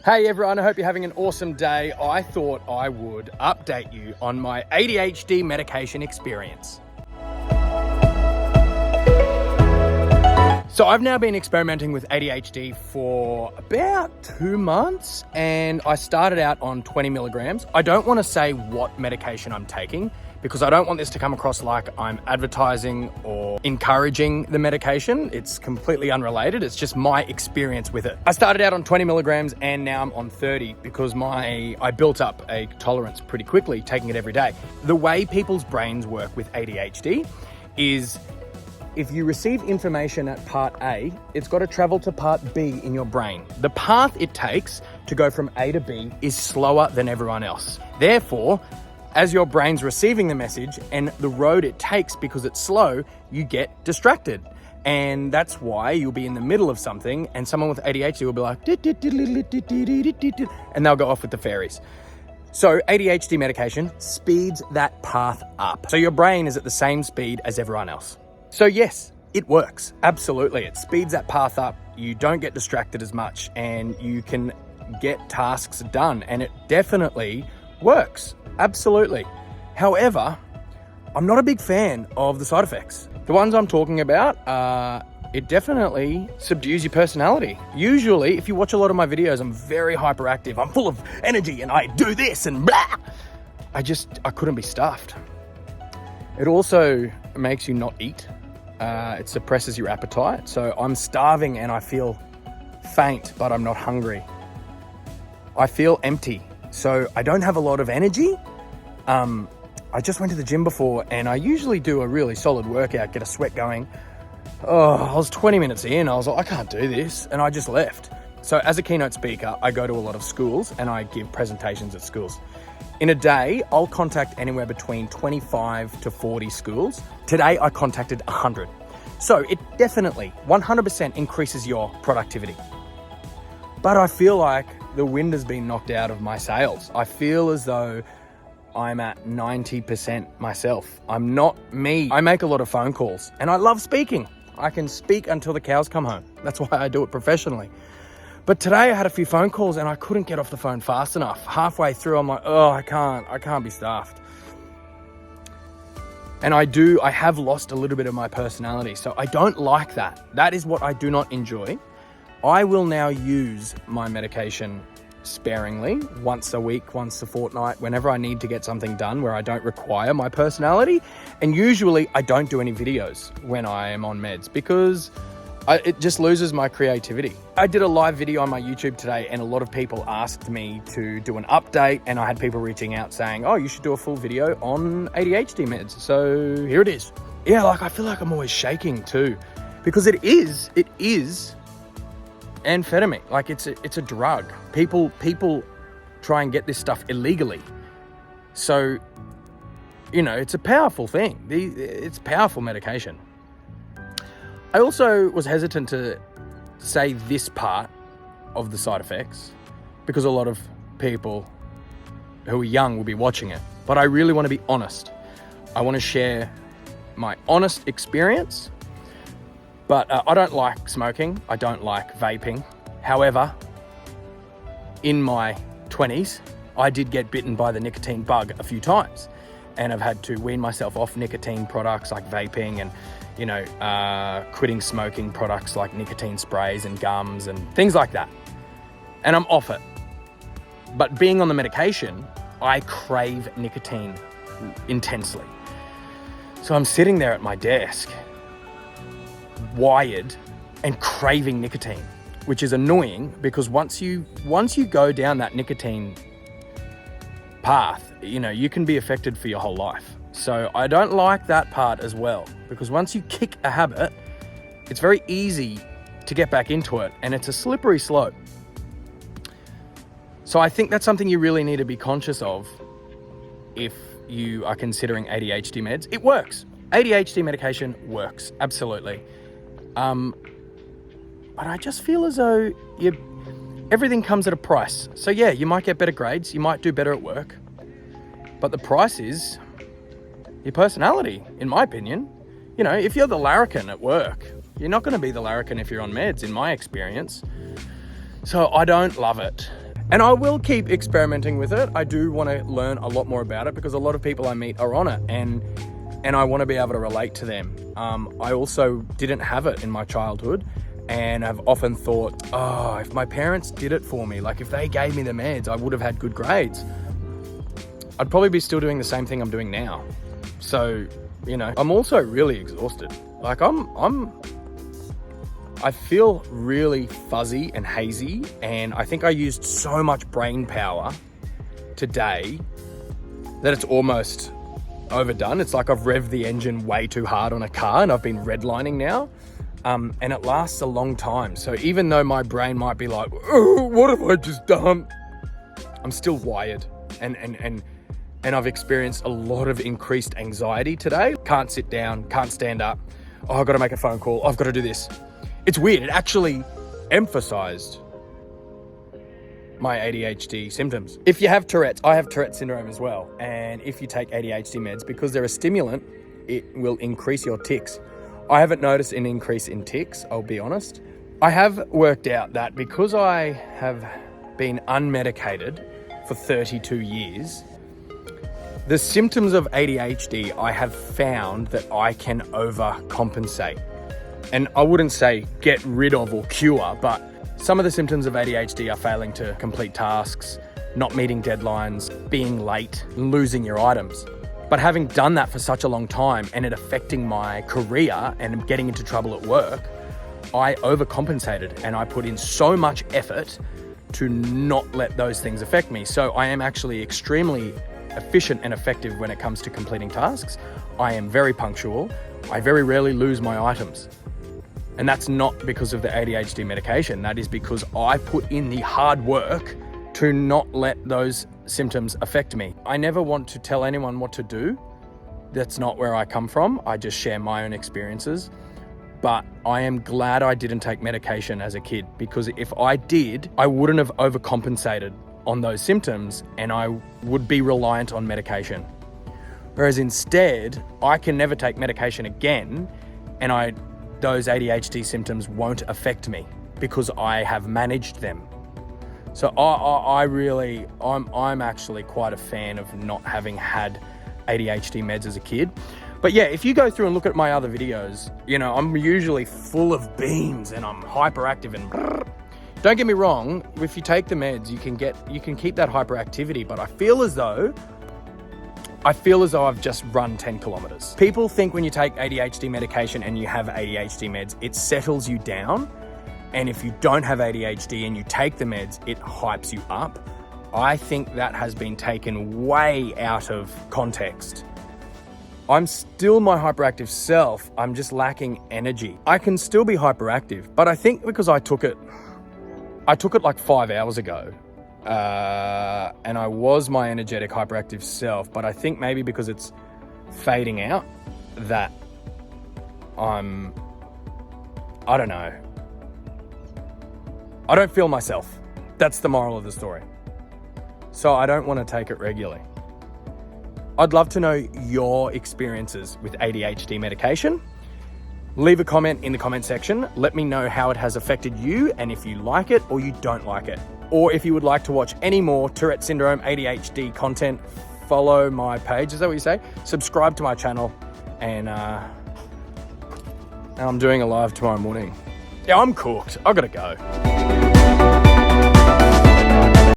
Hey everyone, I hope you're having an awesome day. I thought I would update you on my ADHD medication experience. So I've now been experimenting with ADHD for about 2 months and I started out on 20 milligrams. I don't want to say what medication I'm taking because I don't want this to come across like I'm advertising or encouraging the medication. It's completely unrelated. It's just my experience with it. I started out on 20 milligrams and now I'm on 30 because I built up a tolerance pretty quickly taking it every day. The way people's brains work with ADHD is if you receive information at part A, it's got to travel to part B in your brain. The path it takes to go from A to B is slower than everyone else. Therefore, as your brain's receiving the message and the road it takes because it's slow, you get distracted. And that's why you'll be in the middle of something and someone with ADHD will be like, and they'll go off with the fairies. So ADHD medication speeds that path up. So your brain is at the same speed as everyone else. So yes, it works. Absolutely. It speeds that path up. You don't get distracted as much and you can get tasks done. And it definitely works. Absolutely. However, I'm not a big fan of the side effects. The ones I'm talking about, it definitely subdues your personality. Usually, if you watch a lot of my videos, I'm very hyperactive. I'm full of energy and I do this and blah. I couldn't be stuffed. It also makes you not eat. It suppresses your appetite. So I'm starving and I feel faint, but I'm not hungry. I feel empty. So I don't have a lot of energy. I just went to the gym before and I usually do a really solid workout, get a sweat going. Oh, I was 20 minutes in. I was like, I can't do this. And I just left. So as a keynote speaker, I go to a lot of schools and I give presentations at schools. In a day, I'll contact anywhere between 25 to 40 schools. Today, I contacted 100. So it definitely 100% increases your productivity. But I feel like the wind has been knocked out of my sails. I feel as though I'm at 90% myself. I'm not me. I make a lot of phone calls and I love speaking. I can speak until the cows come home. That's why I do it professionally. But today I had a few phone calls and I couldn't get off the phone fast enough. Halfway through, I'm like, oh, I can't be staffed. And I have lost a little bit of my personality. So I don't like that. That is what I do not enjoy. I will now use my medication sparingly, once a week, once a fortnight, whenever I need to get something done where I don't require my personality. And usually I don't do any videos when I am on meds because it just loses my creativity. I did a live video on my YouTube today and a lot of people asked me to do an update and I had people reaching out saying, oh, you should do a full video on ADHD meds. So here it is. Yeah, I feel like I'm always shaking too because it is amphetamine. It's a drug. People try and get this stuff illegally. So, it's a powerful thing. It's powerful medication. I also was hesitant to say this part of the side effects because a lot of people who are young will be watching it. But I really want to be honest. I want to share my honest experience. But I don't like smoking. I don't like vaping. However, in my 20s, I did get bitten by the nicotine bug a few times. And I've had to wean myself off nicotine products like vaping and quitting smoking products like nicotine sprays and gums and things like that. And I'm off it. But being on the medication, I crave nicotine intensely. So I'm sitting there at my desk, wired and craving nicotine, which is annoying because once you go down that nicotine path, you can be affected for your whole life. So I don't like that part as well because once you kick a habit, it's very easy to get back into it and it's a slippery slope. So I think that's something you really need to be conscious of if you are considering ADHD meds. It works. ADHD medication works, absolutely. But I just feel as though everything comes at a price. So yeah, you might get better grades, you might do better at work, but the price is your personality, in my opinion. If you're the larrikin at work, you're not going to be the larrikin if you're on meds, in my experience. So I don't love it. And I will keep experimenting with it. I do want to learn a lot more about it because a lot of people I meet are on it, and I want to be able to relate to them. I also didn't have it in my childhood, and I've often thought, oh, if my parents did it for me, like if they gave me the meds, I would have had good grades. I'd probably be still doing the same thing I'm doing now. So, you know, I'm also really exhausted. Like I feel really fuzzy and hazy, and I think I used so much brain power today that it's almost overdone. It's like I've revved the engine way too hard on a car, and I've been redlining now, and it lasts a long time. So even though my brain might be like, oh, what have I just done? I'm still wired, and I've experienced a lot of increased anxiety today. Can't sit down, can't stand up. Oh, I've got to make a phone call. I've got to do this. It's weird. It actually emphasized my ADHD symptoms. If you have Tourette's, I have Tourette's syndrome as well. And if you take ADHD meds, because they're a stimulant, it will increase your tics. I haven't noticed an increase in tics, I'll be honest. I have worked out that because I have been unmedicated for 32 years, the symptoms of ADHD, I have found that I can overcompensate. And I wouldn't say get rid of or cure, but some of the symptoms of ADHD are failing to complete tasks, not meeting deadlines, being late, and losing your items. But having done that for such a long time and it affecting my career and getting into trouble at work, I overcompensated and I put in so much effort to not let those things affect me. So I am actually extremely efficient and effective when it comes to completing tasks. I am very punctual. I very rarely lose my items. And that's not because of the ADHD medication. That is because I put in the hard work to not let those symptoms affect me. I never want to tell anyone what to do. That's not where I come from. I just share my own experiences. But I am glad I didn't take medication as a kid, because if I did, I wouldn't have overcompensated on those symptoms and I would be reliant on medication. Whereas instead, I can never take medication again, and those ADHD symptoms won't affect me because I have managed them. So I'm actually quite a fan of not having had ADHD meds as a kid. But yeah, if you go through and look at my other videos, you know, I'm usually full of beans and I'm hyperactive and don't get me wrong, if you take the meds, you can keep that hyperactivity, but I feel as though I've just run 10 kilometers. People think when you take ADHD medication and you have ADHD meds, it settles you down. And if you don't have ADHD and you take the meds, it hypes you up. I think that has been taken way out of context. I'm still my hyperactive self. I'm just lacking energy. I can still be hyperactive, but I think because I took it like 5 hours ago. And I was my energetic, hyperactive self, but I think maybe because it's fading out that I don't know. I don't feel myself. That's the moral of the story. So I don't want to take it regularly. I'd love to know your experiences with ADHD medication. Leave a comment in the comment section. Let me know how it has affected you and if you like it or you don't like it. Or if you would like to watch any more Tourette Syndrome ADHD content, follow my page. Is that what you say? Subscribe to my channel. And I'm doing a live tomorrow morning. Yeah, I'm cooked. I gotta go.